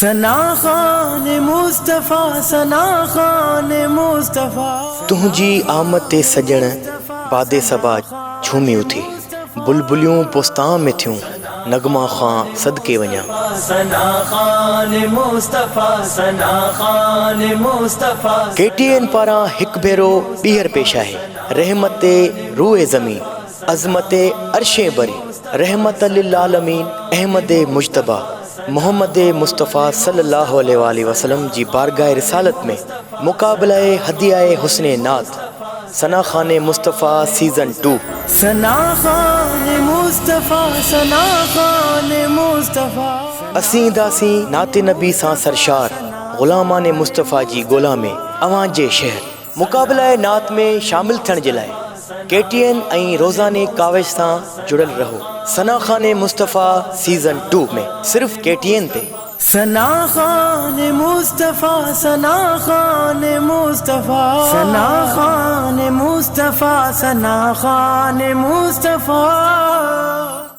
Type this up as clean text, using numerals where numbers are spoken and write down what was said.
सना खान मुस्तफ़ा, सना खान मुस्तफ़ा। तुंहिंजी आमद ते सजण बादे सबा झूमी उथी, बुलबुलियूं पोस्तां में थियूं, नगमा खां सदके वञा। सना खान मुस्तफ़ा, सना खान मुस्तफ़ा। KTN पारां हिकु भेरो ॿीहर पेश आहे। रहमत रूए ज़मीन, अज़मत अर्शे बरी, रहमत लिल आलमीन अहमद मुज्तबा मोहम्मद मुस्तफ़ा सल्लल्लाहु अलैहि वसल्लम जी बारगाह रिसालत में मुक़ाबला हदियाए हुस्ने नात, सना खान मुस्तफ़ा सीज़न 2। सना खान मुस्तफ़ा, सना खान मुस्तफ़ा। असीं दासीं नाते नबी सां सरशार, ग़ुलामान मुस्तफ़ा जी ॻोल्हा में अवां जे शहर। मुक़ाबला नात में शामिल थियण जे लाइ KTN ऐं रोज़ाने काविश सां जुड़ियल रहो। सना खान मुस्तफ़ा सीज़न 2 में सिर्फ़ KTN ते। सना खान मुस्तफ़ा, सना खान मुस्तफ़ा। सना खान मुस्तफ़ा, सना खान मुस्तफ़ा।